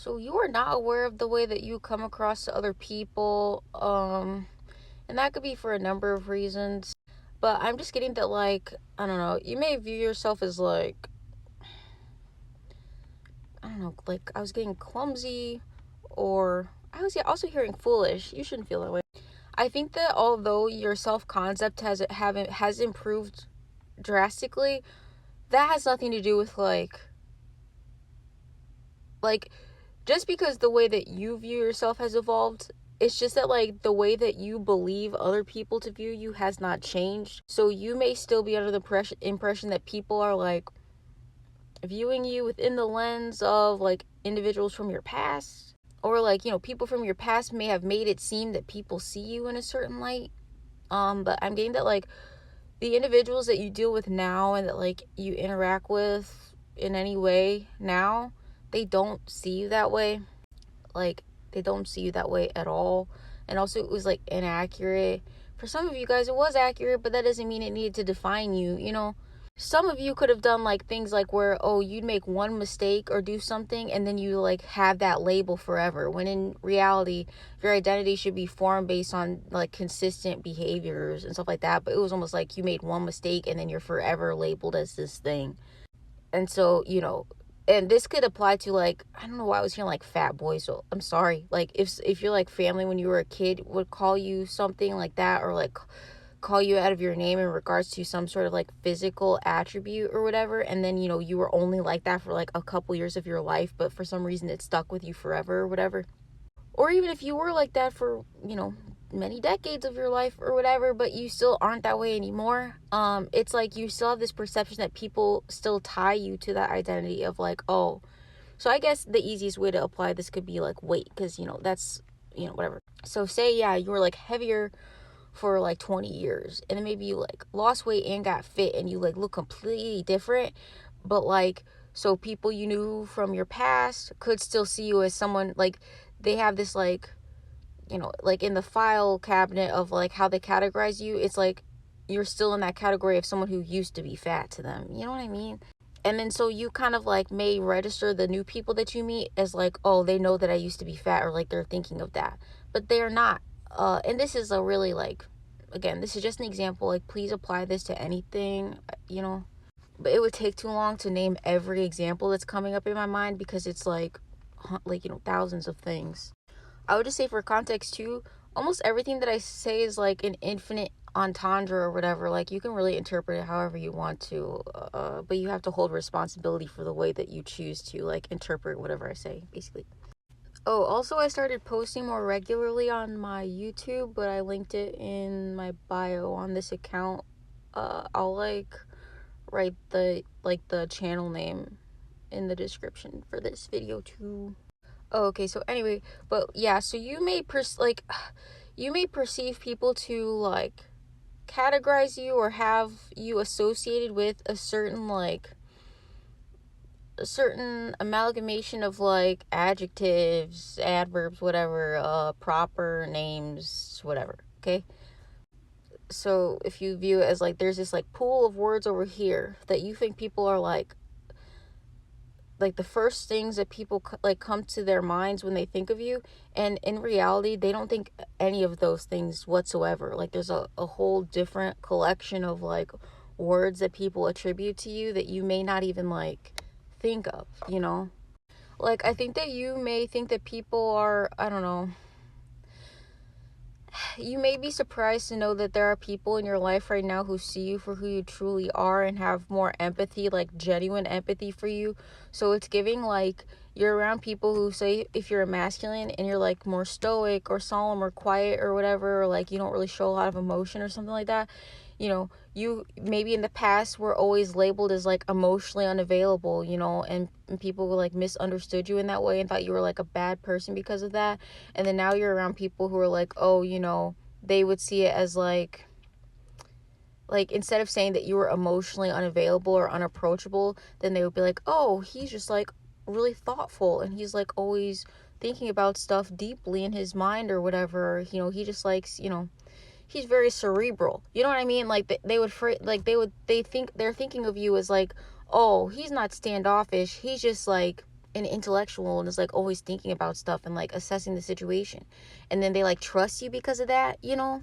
So you are not aware of the way that you come across to other people, and that could be for a number of reasons. But I'm just getting that, like, I don't know, you may view yourself as, like, I don't know, like, I was getting clumsy, or I was also hearing foolish. You shouldn't feel that way. I think that although your self concept has improved drastically, that has nothing to do with, like just because the way that you view yourself has evolved. It's just that, like, the way that you believe other people to view you has not changed. So you may still be under the impression that people are, like, viewing you within the lens of, like, individuals from your past, or, like, people from your past may have made it seem that people see you in a certain light. But I'm getting that, like, the individuals that you deal with now and that, like, you interact with in any way now, they don't see you that way. Like, they don't see you that way at all. And also, it was, like, inaccurate. For some of you guys, it was accurate, but that doesn't mean it needed to define you. Some of you could have done, like, things like where, oh, you'd make one mistake or do something and then you, like, have that label forever, when in reality your identity should be formed based on, like, consistent behaviors and stuff like that. But it was almost like you made one mistake and then you're forever labeled as this thing. And so, and this could apply to, like, I don't know why I was hearing, like, fat boy, so I'm sorry. Like, if you're, like, family when you were a kid would call you something like that, or, like, call you out of your name in regards to some sort of, like, physical attribute or whatever, and then, you were only like that for, like, a couple years of your life, but for some reason it stuck with you forever or whatever. Or even if you were like that for, many decades of your life or whatever, but you still aren't that way anymore. It's like you still have this perception that people still tie you to that identity of, like, oh. So I guess the easiest way to apply this could be, like, weight, because, that's, whatever. So say, yeah, you were, like, heavier for, like, 20 years, and then maybe you, like, lost weight and got fit, and you, like, look completely different, but, like, so people you knew from your past could still see you as someone, like, they have this, like, like, in the file cabinet of, like, how they categorize you, it's like you're still in that category of someone who used to be fat to them. You know what I mean? And then so you kind of, like, may register the new people that you meet as, like, oh, they know that I used to be fat, or, like, they're thinking of that, but they're not. And this is a really, like, again, this is just an example. Like, please apply this to anything, but it would take too long to name every example that's coming up in my mind, because it's like thousands of things. I would just say, for context too, almost everything that I say is like an infinite entendre or whatever. Like, you can really interpret it however you want to, but you have to hold responsibility for the way that you choose to, like, interpret whatever I say, basically. Oh, also, I started posting more regularly on my YouTube, but I linked it in my bio on this account. I'll, like, write the channel name in the description for this video too. Oh, okay, so anyway, but yeah, so you may perceive people to, like, categorize you or have you associated with a certain amalgamation of, like, adjectives, adverbs, whatever, proper names, whatever. Okay? So if you view it as, like, there's this, like, pool of words over here that you think people are, like the first things that people like come to their minds when they think of you, and in reality they don't think any of those things whatsoever. Like, there's a whole different collection of, like, words that people attribute to you that you may not even, like, think of. Like, I think that you may think that people are, I don't know, you may be surprised to know that there are people in your life right now who see you for who you truly are and have more empathy, like genuine empathy for you. So it's giving, like, you're around people who say, if you're a masculine and you're, like, more stoic or solemn or quiet or whatever, or, like, you don't really show a lot of emotion or something like that, you maybe in the past were always labeled as, like, emotionally unavailable, and people, like, misunderstood you in that way and thought you were, like, a bad person because of that. And then now you're around people who are like, oh, they would see it as, like, instead of saying that you were emotionally unavailable or unapproachable, then they would be like, oh, he's just, like, really thoughtful, and he's, like, always thinking about stuff deeply in his mind or whatever. He just likes, he's very cerebral. You know what I mean? Like, they're thinking of you as, like, oh, he's not standoffish, he's just, like, and intellectual and is like always thinking about stuff and like assessing the situation, and then they like trust you because of that, you know.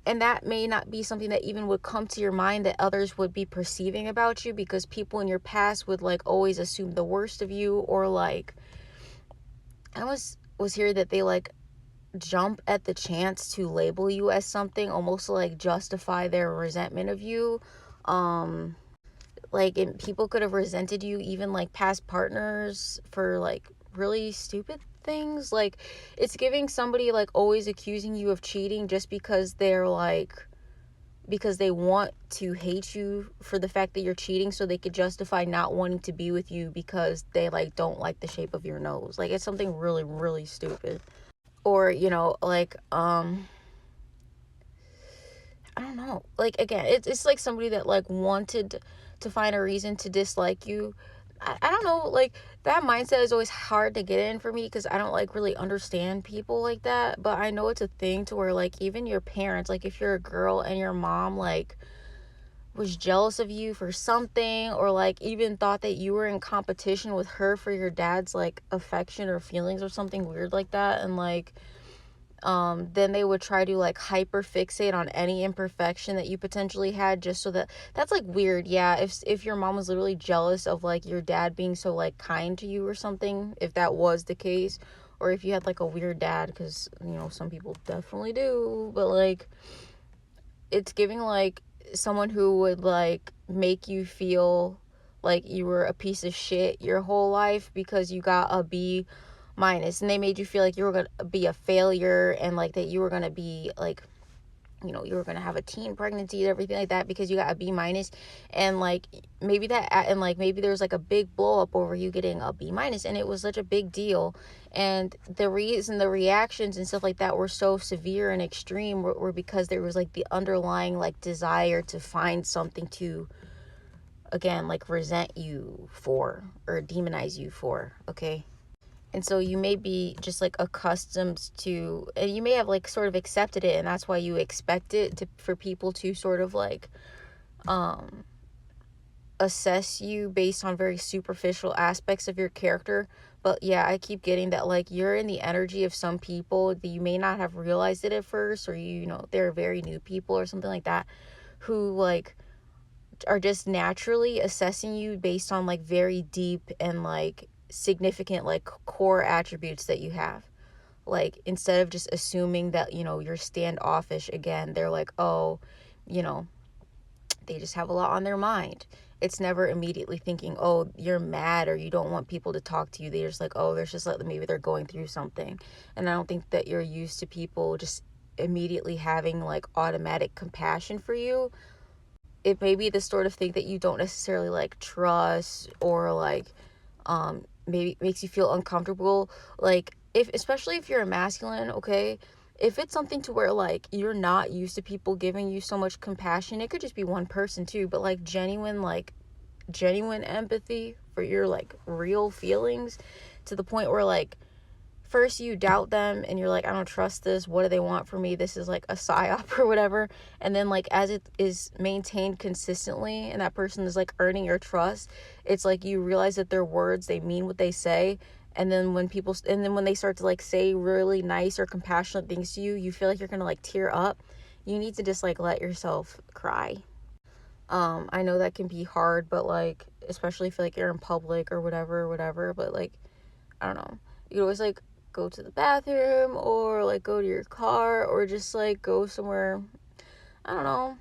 And that may not be something that even would come to your mind that others would be perceiving about you, because people in your past would like always assume the worst of you, or like I was here that they like jump at the chance to label you as something, almost to like justify their resentment of you. Like, and people could have resented you, even like past partners, for like really stupid things. Like, it's giving somebody like always accusing you of cheating just because they're like, because they want to hate you for the fact that you're cheating, so they could justify not wanting to be with you because they like don't like the shape of your nose. Like, it's something really, really stupid. Or, you know, like I don't know. Like, again, it's like somebody that like wanted to find a reason to dislike you. I don't know. Like, that mindset is always hard to get in for me, because I don't like really understand people like that. But I know it's a thing to where like even your parents, like if you're a girl and your mom like was jealous of you for something, or like even thought that you were in competition with her for your dad's like affection or feelings or something weird like that, and like then they would try to like hyper fixate on any imperfection that you potentially had, just so that that's like weird. Yeah, if your mom was literally jealous of like your dad being so like kind to you or something, if that was the case, or if you had like a weird dad, because you know some people definitely do, but like it's giving like someone who would like make you feel like you were a piece of shit your whole life because you got a B minus, and they made you feel like you were gonna be a failure, and like that you were gonna be like, you know, you were gonna have a teen pregnancy and everything like that because you got a B minus. And like maybe that, and like maybe there was like a big blow up over you getting a B minus, and it was such a big deal, and the reason the reactions and stuff like that were so severe and extreme were because there was like the underlying like desire to find something to, again, like resent you for or demonize you for. Okay. And so you may be just like accustomed to, and you may have like sort of accepted it, and that's why you expect it to, for people to sort of like assess you based on very superficial aspects of your character. But yeah, I keep getting that like you're in the energy of some people that you may not have realized it at first, or you know, they're very new people or something like that, who like are just naturally assessing you based on like very deep and like significant like core attributes that you have. Like, instead of just assuming that, you know, you're standoffish, again, they're like, oh, you know, they just have a lot on their mind. It's never immediately thinking, oh, you're mad or you don't want people to talk to you. They're just like, oh, there's just like maybe they're going through something. And I don't think that you're used to people just immediately having like automatic compassion for you. It may be the sort of thing that you don't necessarily like trust, or like maybe makes you feel uncomfortable. Like, if, especially if you're a masculine, okay, if it's something to where like you're not used to people giving you so much compassion, it could just be one person too, but like genuine empathy for your like real feelings, to the point where like first you doubt them and you're like, I don't trust this, what do they want from me, this is like a psyop or whatever. And then like as it is maintained consistently and that person is like earning your trust, it's like you realize that their words, they mean what they say. And then when they start to like say really nice or compassionate things to you, you feel like you're gonna like tear up. You need to just like let yourself cry. I know that can be hard, but like especially if like you're in public or whatever, but like I don't know, you could always like go to the bathroom, or like go to your car, or just like go somewhere, I don't know,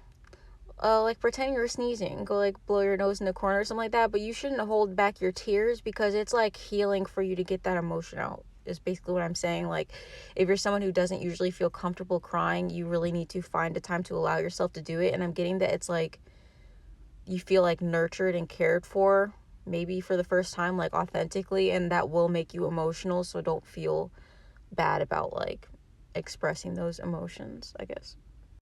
like pretend you're sneezing, go like blow your nose in the corner or something like that. But you shouldn't hold back your tears, because it's like healing for you to get that emotion out, is basically what I'm saying. Like, if you're someone who doesn't usually feel comfortable crying, you really need to find a time to allow yourself to do it. And I'm getting that it's like you feel like nurtured and cared for, maybe for the first time, like authentically, and that will make you emotional. So don't feel bad about like expressing those emotions, I guess.